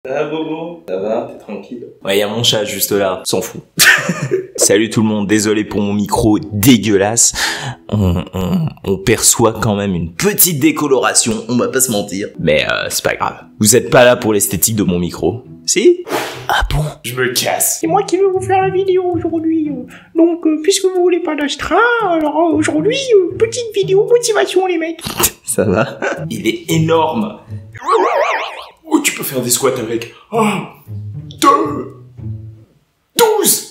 Ah Bobo, ça va, t'es tranquille? Ouais, y a mon chat juste là, s'en fout. Salut tout le monde, désolé pour mon micro dégueulasse. On perçoit quand même une petite décoloration, on va pas se mentir. Mais c'est pas grave. Vous êtes pas là pour l'esthétique de mon micro. Si? Ah bon? Je me casse. C'est moi qui veux vous faire la vidéo aujourd'hui. Donc, puisque vous voulez pas d'Astra, alors aujourd'hui, petite vidéo motivation les mecs. Ça va? Il est énorme. Oh, tu peux faire des squats avec 1, 2, 12.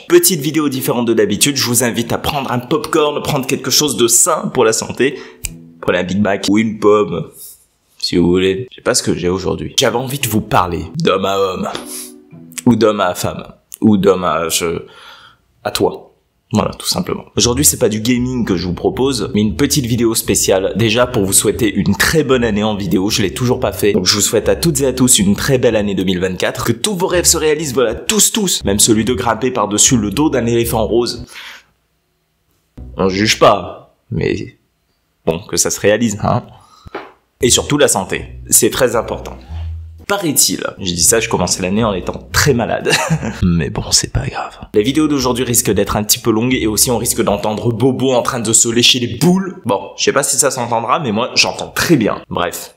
Petite vidéo différente de d'habitude, je vous invite à prendre un popcorn, prendre quelque chose de sain pour la santé. Prenez un Big Mac ou une pomme, si vous voulez. Je sais pas ce que j'ai aujourd'hui. J'avais envie de vous parler d'homme à homme, ou d'homme à femme, ou d'homme à toi. Voilà, tout simplement. Aujourd'hui, c'est pas du gaming que je vous propose, mais une petite vidéo spéciale. Déjà, pour vous souhaiter une très bonne année en vidéo. Je l'ai toujours pas fait. Donc, je vous souhaite à toutes et à tous une très belle année 2024. Que tous vos rêves se réalisent, voilà, tous. Même celui de grimper par-dessus le dos d'un éléphant rose. On juge pas, mais bon, que ça se réalise, hein. Et surtout la santé. C'est très important. Paraît-il. J'ai dit ça, je commençais l'année en étant très malade. Mais bon, c'est pas grave. La vidéo d'aujourd'hui risque d'être un petit peu longue et aussi on risque d'entendre Bobo en train de se lécher les boules. Bon, je sais pas si ça s'entendra, mais moi, j'entends très bien. Bref.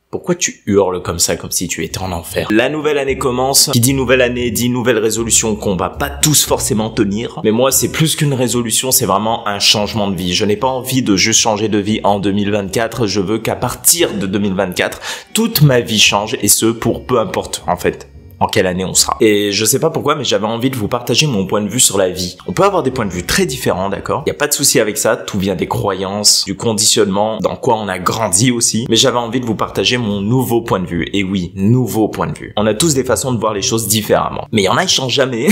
Pourquoi tu hurles comme ça, comme si tu étais en enfer? La nouvelle année commence. Qui dit nouvelle année, dit nouvelle résolution qu'on va pas tous forcément tenir. Mais moi, c'est plus qu'une résolution, c'est vraiment un changement de vie. Je n'ai pas envie de juste changer de vie en 2024. Je veux qu'à partir de 2024, toute ma vie change et ce, pour peu importe, en fait, en quelle année on sera. Et je sais pas pourquoi, mais j'avais envie de vous partager mon point de vue sur la vie. On peut avoir des points de vue très différents, d'accord? Y a pas de souci avec ça, tout vient des croyances, du conditionnement, dans quoi on a grandi aussi. Mais j'avais envie de vous partager mon nouveau point de vue. Et oui, nouveau point de vue. On a tous des façons de voir les choses différemment. Mais il y en a, ils changent jamais.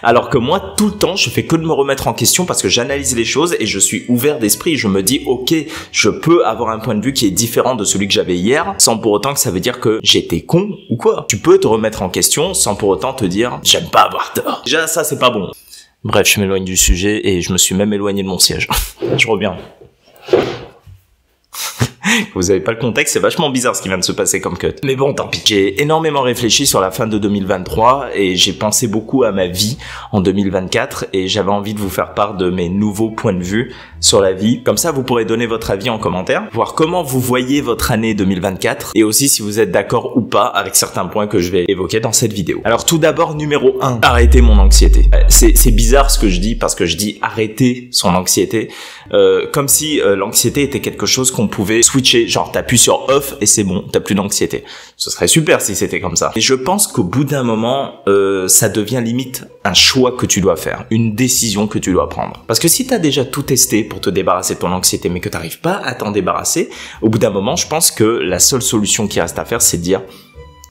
Alors que moi, tout le temps, je fais que de me remettre en question parce que j'analyse les choses et je suis ouvert d'esprit. Je me dis, ok, je peux avoir un point de vue qui est différent de celui que j'avais hier, sans pour autant que ça veut dire que j'étais con ou quoi. Tu peux te remettre en question sans pour autant te dire j'aime pas avoir tort. Déjà ça c'est pas bon. Bref, je m'éloigne du sujet et je me suis même éloigné de mon siège. Je reviens. Vous avez pas le contexte, c'est vachement bizarre ce qui vient de se passer comme cut. Mais bon, tant pis. J'ai énormément réfléchi sur la fin de 2023 et j'ai pensé beaucoup à ma vie en 2024 et j'avais envie de vous faire part de mes nouveaux points de vue sur la vie. Comme ça, vous pourrez donner votre avis en commentaire, voir comment vous voyez votre année 2024 et aussi si vous êtes d'accord ou pas avec certains points que je vais évoquer dans cette vidéo. Alors tout d'abord, numéro 1, arrêtez mon anxiété. C'est bizarre ce que je dis parce que je dis arrêter son anxiété comme si l'anxiété était quelque chose qu'on pouvait switcher, genre t'appuies sur off et c'est bon, t'as plus d'anxiété. Ce serait super si c'était comme ça. Et je pense qu'au bout d'un moment, ça devient limite un choix que tu dois faire, une décision que tu dois prendre. Parce que si t'as déjà tout testé pour te débarrasser de ton anxiété, mais que t'arrives pas à t'en débarrasser, au bout d'un moment, je pense que la seule solution qui reste à faire, c'est de dire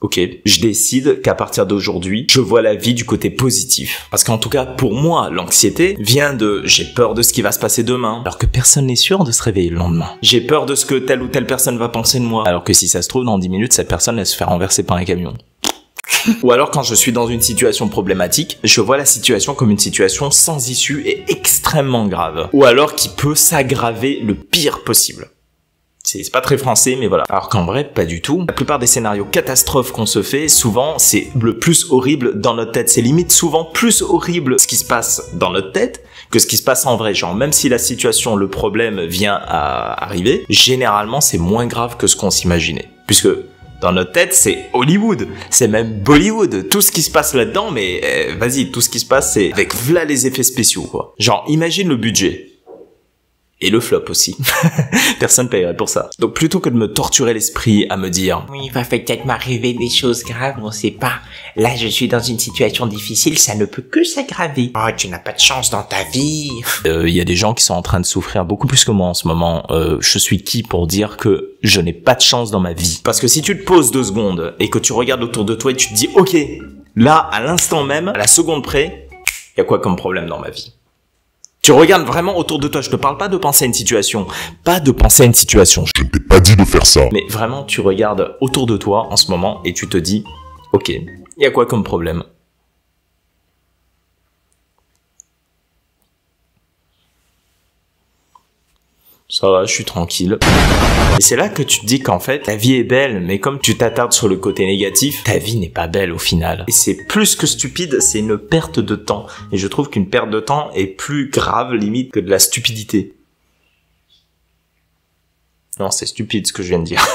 ok, je décide qu'à partir d'aujourd'hui, je vois la vie du côté positif. Parce qu'en tout cas, pour moi, l'anxiété vient de j'ai peur de ce qui va se passer demain, alors que personne n'est sûr de se réveiller le lendemain. J'ai peur de ce que telle ou telle personne va penser de moi, alors que si ça se trouve, dans 10 minutes, cette personne va se faire renverser par un camion. Ou alors quand je suis dans une situation problématique, je vois la situation comme une situation sans issue et extrêmement grave. Ou alors qui peut s'aggraver le pire possible. C'est pas très français, mais voilà. Alors qu'en vrai, pas du tout. La plupart des scénarios catastrophes qu'on se fait, souvent, c'est le plus horrible dans notre tête. C'est limite souvent plus horrible ce qui se passe dans notre tête que ce qui se passe en vrai. Genre, même si la situation, le problème vient à arriver, généralement, c'est moins grave que ce qu'on s'imaginait. Puisque dans notre tête, c'est Hollywood. C'est même Bollywood. Tout ce qui se passe là-dedans, mais vas-y, tout ce qui se passe, c'est avec v'là les effets spéciaux, quoi. Genre, imagine le budget. Et le flop aussi. Personne payerait pour ça. Donc plutôt que de me torturer l'esprit à me dire Oui, il va peut-être m'arriver des choses graves, on sait pas. Là, je suis dans une situation difficile, ça ne peut que s'aggraver. Oh, tu n'as pas de chance dans ta vie. Il y a des gens qui sont en train de souffrir beaucoup plus que moi en ce moment. Je suis qui pour dire que je n'ai pas de chance dans ma vie? Parce que si tu te poses 2 secondes et que tu regardes autour de toi et tu te dis ok, là, à l'instant même, à la seconde près, il y a quoi comme problème dans ma vie? Tu regardes vraiment autour de toi, je te parle pas de penser à une situation, pas de penser à une situation. Je ne t'ai pas dit de faire ça. Mais vraiment, tu regardes autour de toi en ce moment et tu te dis, ok, il y a quoi comme problème? Ça va, je suis tranquille. Et c'est là que tu te dis qu'en fait, la vie est belle, mais comme tu t'attardes sur le côté négatif, ta vie n'est pas belle au final. Et c'est plus que stupide, c'est une perte de temps. Et je trouve qu'une perte de temps est plus grave, limite, que de la stupidité. Non, c'est stupide ce que je viens de dire.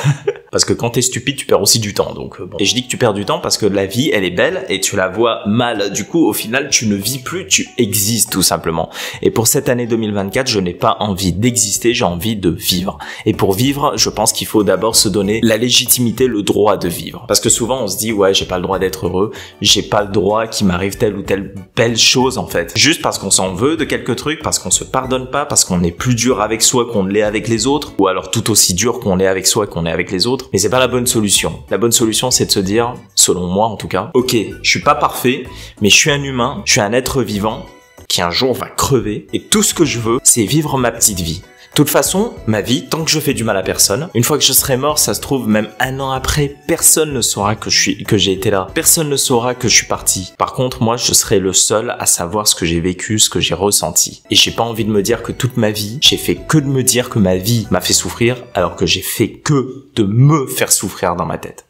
Parce que quand t'es stupide, tu perds aussi du temps, donc bon. Et je dis que tu perds du temps parce que la vie, elle est belle et tu la vois mal. Du coup, au final, tu ne vis plus, tu existes tout simplement. Et pour cette année 2024, je n'ai pas envie d'exister, j'ai envie de vivre. Et pour vivre, je pense qu'il faut d'abord se donner la légitimité, le droit de vivre. Parce que souvent, on se dit, ouais, j'ai pas le droit d'être heureux, j'ai pas le droit qu'il m'arrive telle ou telle belle chose, en fait. Juste parce qu'on s'en veut de quelques trucs, parce qu'on se pardonne pas, parce qu'on est plus dur avec soi qu'on ne l'est avec les autres, ou alors tout aussi dur qu'on l'est avec soi qu'on est avec les autres. Mais c'est pas la bonne solution. La bonne solution, c'est de se dire, selon moi en tout cas, ok, je suis pas parfait, mais je suis un humain, je suis un être vivant qui un jour va crever, et tout ce que je veux, c'est vivre ma petite vie. De toute façon, ma vie, tant que je fais du mal à personne, une fois que je serai mort, ça se trouve, même 1 an après, personne ne saura que j'ai été là. Personne ne saura que je suis parti. Par contre, moi, je serai le seul à savoir ce que j'ai vécu, ce que j'ai ressenti. Et j'ai pas envie de me dire que toute ma vie, j'ai fait que de me dire que ma vie m'a fait souffrir, alors que j'ai fait que de me faire souffrir dans ma tête.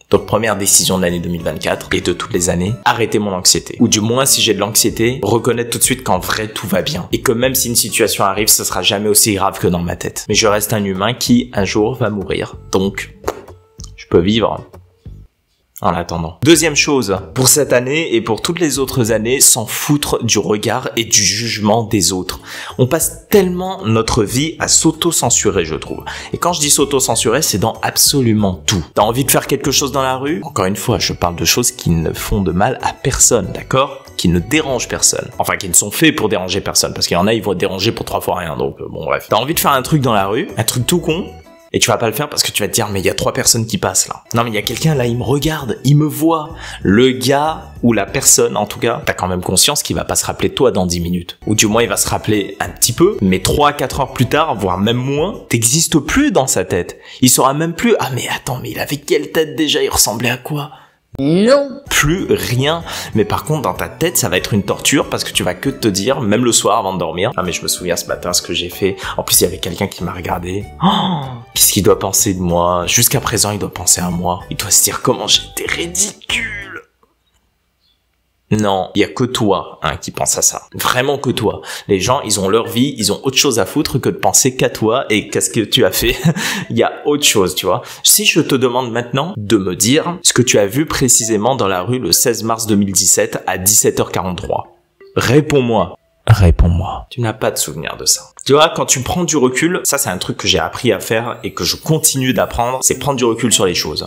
Donc première décision de l'année 2024 et de toutes les années, arrêter mon anxiété. Ou du moins si j'ai de l'anxiété, reconnaître tout de suite qu'en vrai tout va bien. Et que même si une situation arrive, ce sera jamais aussi grave que dans ma tête. Mais je reste un humain qui un jour va mourir. Donc je peux vivre en attendant. Deuxième chose, pour cette année et pour toutes les autres années, s'en foutre du regard et du jugement des autres. On passe tellement notre vie à s'auto-censurer, je trouve. Et quand je dis s'auto-censurer, c'est dans absolument tout. T'as envie de faire quelque chose dans la rue? Encore une fois, je parle de choses qui ne font de mal à personne, d'accord? Qui ne dérangent personne. Enfin, qui ne sont faits pour déranger personne. Parce qu'il y en a, ils vont te déranger pour 3 fois rien. Donc, bon, bref. T'as envie de faire un truc dans la rue, un truc tout con, et tu vas pas le faire parce que tu vas te dire, mais il y a 3 personnes qui passent là. Non, mais il y a quelqu'un là, il me regarde, il me voit. Le gars ou la personne, en tout cas, t'as quand même conscience qu'il va pas se rappeler de toi dans 10 minutes. Ou du moins, il va se rappeler un petit peu, mais 3-4 heures plus tard, voire même moins, t'existes plus dans sa tête. Il saura même plus, ah mais attends, mais il avait quelle tête déjà, il ressemblait à quoi? Non, plus rien. Mais par contre, dans ta tête, ça va être une torture parce que tu vas que te dire, même le soir avant de dormir, ah mais je me souviens ce matin ce que j'ai fait. En plus, il y avait quelqu'un qui m'a regardé. Oh, qu'est-ce qu'il doit penser de moi? Jusqu'à présent, il doit penser à moi. Il doit se dire comment j'étais ridicule. Non, il y a que toi qui pense à ça. Vraiment que toi. Les gens, ils ont leur vie, ils ont autre chose à foutre que de penser qu'à toi et qu'à ce que tu as fait. Il y a autre chose, tu vois. Si je te demande maintenant de me dire ce que tu as vu précisément dans la rue le 16 mars 2017 à 17h43. Réponds-moi. Réponds-moi. Tu n'as pas de souvenir de ça. Tu vois, quand tu prends du recul, ça c'est un truc que j'ai appris à faire et que je continue d'apprendre, c'est prendre du recul sur les choses.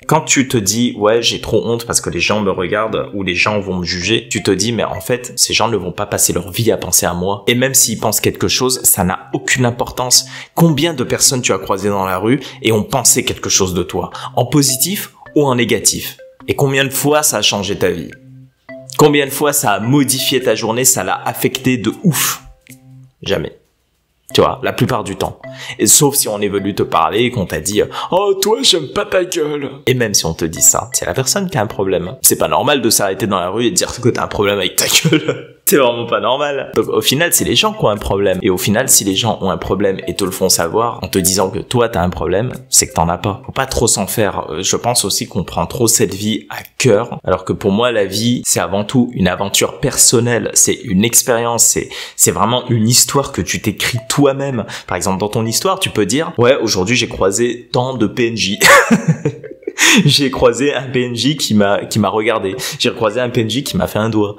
Quand tu te dis, ouais, j'ai trop honte parce que les gens me regardent ou les gens vont me juger, tu te dis, mais en fait, ces gens ne vont pas passer leur vie à penser à moi. Et même s'ils pensent quelque chose, ça n'a aucune importance. Combien de personnes tu as croisées dans la rue et ont pensé quelque chose de toi, en positif ou en négatif? Et combien de fois ça a changé ta vie? Combien de fois ça a modifié ta journée, ça l'a affecté de ouf? Jamais. Tu vois, la plupart du temps. Et sauf si on est venu te parler et qu'on t'a dit « Oh, toi, j'aime pas ta gueule !» Et même si on te dit ça, c'est la personne qui a un problème. C'est pas normal de s'arrêter dans la rue et de dire que t'as un problème avec ta gueule. C'est vraiment pas normal. Donc au final, c'est les gens qui ont un problème. Et au final, si les gens ont un problème et te le font savoir en te disant que toi t'as un problème, c'est que t'en as pas. Faut pas trop s'en faire. Je pense aussi qu'on prend trop cette vie à cœur. Alors que pour moi, la vie, c'est avant tout une aventure personnelle. C'est une expérience. C'est vraiment une histoire que tu t'écris toi-même. Par exemple, dans ton histoire, tu peux dire, ouais, aujourd'hui j'ai croisé tant de PNJ. J'ai croisé un PNJ qui m'a regardé. J'ai croisé un PNJ qui m'a fait un doigt.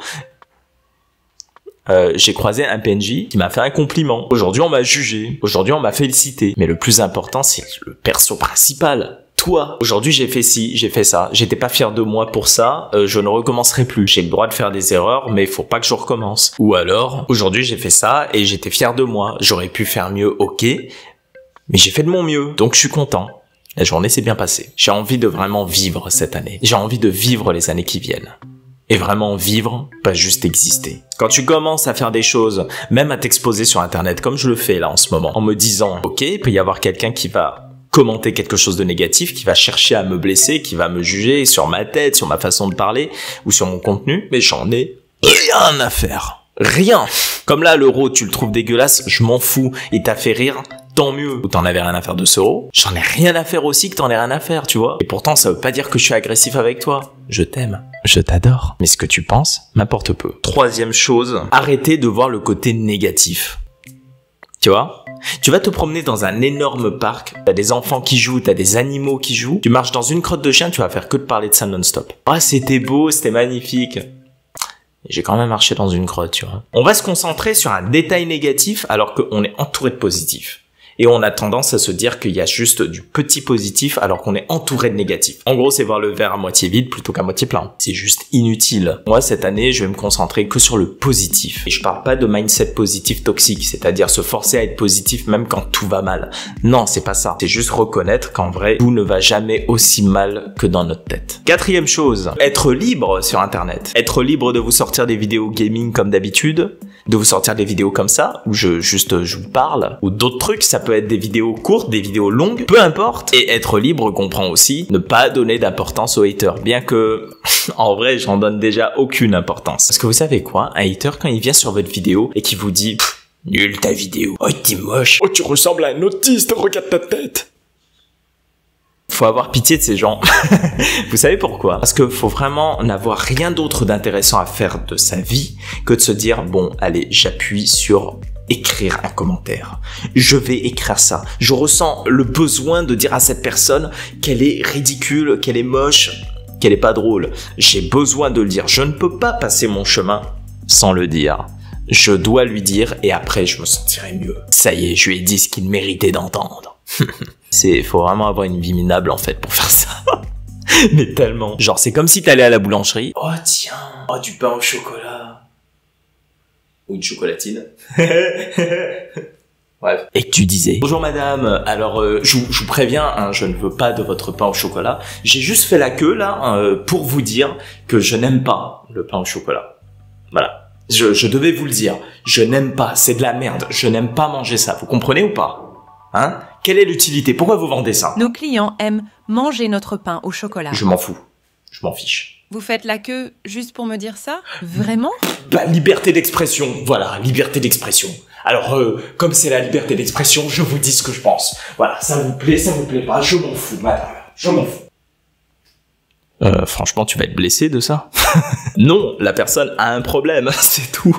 J'ai croisé un PNJ qui m'a fait un compliment. Aujourd'hui, on m'a jugé. Aujourd'hui, on m'a félicité. Mais le plus important, c'est le perso principal. Toi. Aujourd'hui, j'ai fait ci, j'ai fait ça. J'étais pas fier de moi pour ça. Je ne recommencerai plus. J'ai le droit de faire des erreurs, mais faut pas que je recommence. Ou alors, aujourd'hui, j'ai fait ça et j'étais fier de moi. J'aurais pu faire mieux, ok. Mais j'ai fait de mon mieux. Donc, je suis content. La journée s'est bien passée. J'ai envie de vraiment vivre cette année. J'ai envie de vivre les années qui viennent. Et vraiment vivre, pas juste exister. Quand tu commences à faire des choses, même à t'exposer sur internet, comme je le fais là en ce moment, en me disant, ok, il peut y avoir quelqu'un qui va commenter quelque chose de négatif, qui va chercher à me blesser, qui va me juger sur ma tête, sur ma façon de parler, ou sur mon contenu, mais j'en ai rien à faire. Rien. Comme là, l'euro, tu le trouves dégueulasse, je m'en fous. Il t'a fait rire, tant mieux. Ou t'en avais rien à faire de ce euro. J'en ai rien à faire aussi que t'en aies rien à faire, tu vois. Et pourtant, ça veut pas dire que je suis agressif avec toi. Je t'aime. Je t'adore. Mais ce que tu penses m'importe peu. Troisième chose, arrêtez de voir le côté négatif. Tu vois? Tu vas te promener dans un énorme parc, t'as des enfants qui jouent, t'as des animaux qui jouent, tu marches dans une crotte de chien, tu vas faire que de parler de ça non-stop. Ah, c'était beau, c'était magnifique. J'ai quand même marché dans une grotte, tu vois. On va se concentrer sur un détail négatif alors qu'on est entouré de positifs. Et on a tendance à se dire qu'il y a juste du petit positif alors qu'on est entouré de négatifs. En gros, c'est voir le verre à moitié vide plutôt qu'à moitié plein. C'est juste inutile. Moi, cette année, je vais me concentrer que sur le positif. Et je parle pas de mindset positif toxique, c'est-à-dire se forcer à être positif même quand tout va mal. Non, c'est pas ça. C'est juste reconnaître qu'en vrai, tout ne va jamais aussi mal que dans notre tête. Quatrième chose, être libre sur Internet. Être libre de vous sortir des vidéos gaming comme d'habitude, de vous sortir des vidéos comme ça, où je vous parle, ou d'autres trucs, ça peut être des vidéos courtes, des vidéos longues, peu importe. Et être libre comprend aussi ne pas donner d'importance aux haters, bien que, en vrai, j'en donne déjà aucune importance. Parce que vous savez quoi, un hater, quand il vient sur votre vidéo et qu'il vous dit « Nul ta vidéo, oh t'es moche, Oh, tu ressembles à un autiste, regarde ta tête. » faut avoir pitié de ces gens. Vous savez pourquoi? Parce que faut vraiment n'avoir rien d'autre d'intéressant à faire de sa vie que de se dire « Bon, allez, j'appuie sur... » écrire un commentaire. Je vais écrire ça. Je ressens le besoin de dire à cette personne qu'elle est ridicule, qu'elle est moche, qu'elle est pas drôle. J'ai besoin de le dire. Je ne peux pas passer mon chemin sans le dire. Je dois lui dire et après je me sentirai mieux. Ça y est, je lui ai dit ce qu'il méritait d'entendre. Faut vraiment avoir une vie minable en fait pour faire ça. Mais tellement. Genre c'est comme si t'allais à la boulangerie. Oh tiens, oh du pain au chocolat. Ou une chocolatine. Bref. Et que tu disais bonjour madame, alors je vous préviens, hein, je ne veux pas de votre pain au chocolat. J'ai juste fait la queue là pour vous dire que je n'aime pas le pain au chocolat. Voilà. Je devais vous le dire. Je n'aime pas, c'est de la merde. Je n'aime pas manger ça. Vous comprenez ou pas? Hein? Quelle est l'utilité? Pourquoi vous vendez ça? Nos clients aiment manger notre pain au chocolat. Je m'en fous. Je m'en fiche. Vous faites la queue juste pour me dire ça? Vraiment? Bah, liberté d'expression, voilà, liberté d'expression. Alors, comme c'est la liberté d'expression, je vous dis ce que je pense. Voilà, ça vous plaît pas, je m'en fous, madame, je m'en fous. Franchement, tu vas être blessé de ça? Non, la personne a un problème, c'est tout.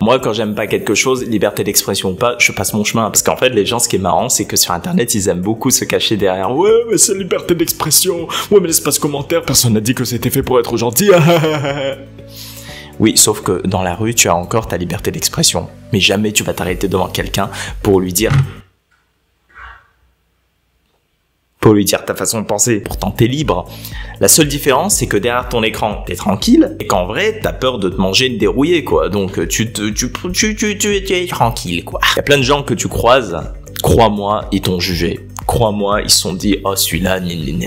Moi, quand j'aime pas quelque chose, liberté d'expression ou pas, je passe mon chemin. Parce qu'en fait, les gens, ce qui est marrant, c'est que sur Internet, ils aiment beaucoup se cacher derrière. Ouais, mais c'est liberté d'expression. Ouais, mais l'espace commentaire, personne n'a dit que c'était fait pour être gentil. Oui, sauf que dans la rue, tu as encore ta liberté d'expression. Mais jamais tu vas t'arrêter devant quelqu'un pour lui dire ta façon de penser. Pourtant, t'es libre. La seule différence, c'est que derrière ton écran, t'es tranquille, et qu'en vrai, t'as peur de te manger une dérouillée, quoi. Donc, tu es tranquille, quoi. Il y a plein de gens que tu croises, crois-moi, ils t'ont jugé. Crois-moi, ils se sont dit, oh, celui-là,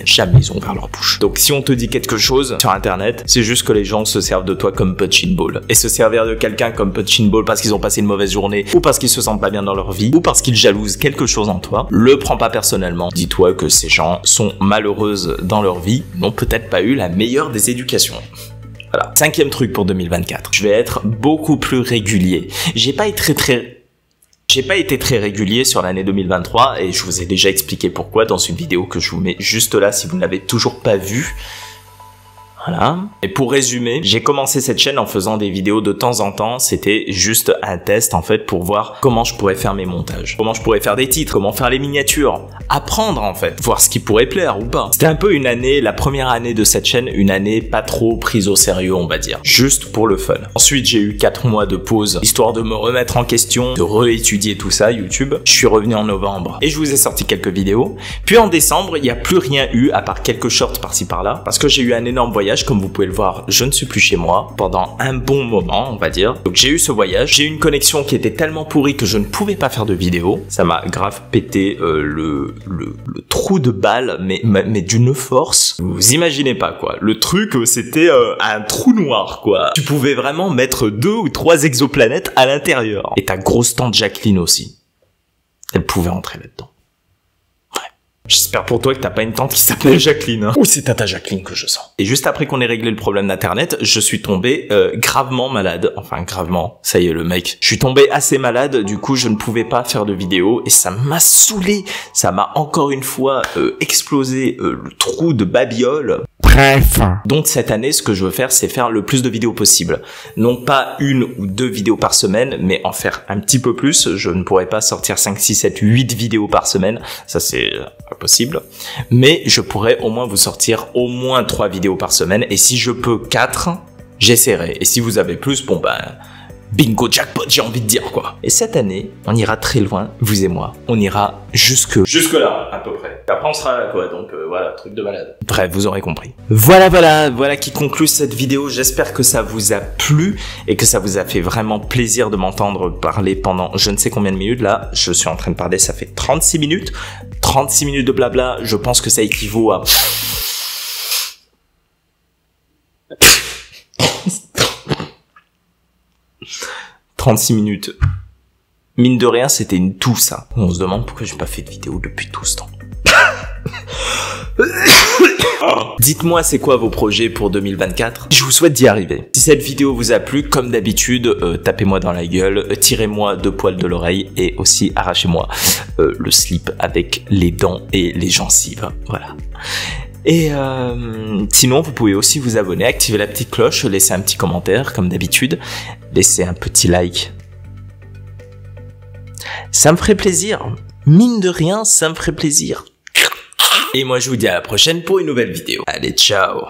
jamais ils ont ouvert leur bouche. Donc, si on te dit quelque chose sur Internet, c'est juste que les gens se servent de toi comme punching ball. Et se servir de quelqu'un comme punching ball parce qu'ils ont passé une mauvaise journée, ou parce qu'ils se sentent pas bien dans leur vie, ou parce qu'ils jalousent quelque chose en toi, le prends pas personnellement. Dis-toi que ces gens sont malheureuses dans leur vie, n'ont peut-être pas eu la meilleure des éducations. Voilà. 5e truc pour 2024. Je vais être beaucoup plus régulier. J'ai pas été très régulier sur l'année 2023 et je vous ai déjà expliqué pourquoi dans une vidéo que je vous mets juste là si vous ne l'avez toujours pas vue. Voilà. Et pour résumer, j'ai commencé cette chaîne en faisant des vidéos de temps en temps. C'était juste un test en fait pour voir comment je pourrais faire mes montages, comment je pourrais faire des titres, comment faire les miniatures, apprendre en fait, voir ce qui pourrait plaire ou pas. C'était un peu une année, la première année de cette chaîne, une année pas trop prise au sérieux on va dire, juste pour le fun. Ensuite j'ai eu 4 mois de pause, histoire de me remettre en question, de réétudier tout ça, YouTube. Je suis revenu en novembre et je vous ai sorti quelques vidéos. Puis en décembre, il n'y a plus rien eu à part quelques shorts par-ci par-là, parce que j'ai eu un énorme voyage. Comme vous pouvez le voir, je ne suis plus chez moi pendant un bon moment, on va dire. Donc j'ai eu ce voyage, j'ai eu une connexion qui était tellement pourrie que je ne pouvais pas faire de vidéo. Ça m'a grave pété le trou de balle, mais d'une force. Vous imaginez pas quoi. Le truc, c'était un trou noir quoi. Tu pouvais vraiment mettre 2 ou 3 exoplanètes à l'intérieur. Et ta grosse tante Jacqueline aussi. Elle pouvait entrer là-dedans. J'espère pour toi que t'as pas une tante qui s'appelle Jacqueline. Hein. Ou c'est Tata Jacqueline que je sens. Et juste après qu'on ait réglé le problème d'internet, je suis tombé gravement malade. Enfin gravement, ça y est le mec. Je suis tombé assez malade, du coup je ne pouvais pas faire de vidéo et ça m'a saoulé. Ça m'a encore une fois explosé le trou de babiole. Bref. Donc cette année, ce que je veux faire, c'est faire le plus de vidéos possible. Non pas 1 ou 2 vidéos par semaine, mais en faire un petit peu plus. Je ne pourrais pas sortir 5, 6, 7, 8 vidéos par semaine. Ça, c'est impossible. Mais je pourrais au moins vous sortir au moins 3 vidéos par semaine. Et si je peux 4, j'essaierai. Et si vous avez plus, bon ben... bingo jackpot, j'ai envie de dire quoi. Et cette année, on ira très loin, vous et moi. On ira jusque là, à peu près. Après, on sera là, quoi. Donc voilà, truc de malade. Bref, vous aurez compris. Voilà qui conclut cette vidéo. J'espère que ça vous a plu et que ça vous a fait vraiment plaisir de m'entendre parler pendant je ne sais combien de minutes. Là, je suis en train de parler, ça fait 36 minutes. 36 minutes de blabla, je pense que ça équivaut à... 36 minutes. Mine de rien, c'était une toux, ça. On se demande pourquoi j'ai pas fait de vidéo depuis tout ce temps. Dites-moi c'est quoi vos projets pour 2024. Je vous souhaite d'y arriver. Si cette vidéo vous a plu, comme d'habitude, tapez-moi dans la gueule, tirez-moi 2 poils de l'oreille et aussi arrachez-moi le slip avec les dents et les gencives. Voilà. Et sinon, vous pouvez aussi vous abonner, activer la petite cloche, laisser un petit commentaire comme d'habitude, laisser un petit like. Ça me ferait plaisir. Mine de rien, ça me ferait plaisir. Et moi, je vous dis à la prochaine pour une nouvelle vidéo. Allez, ciao.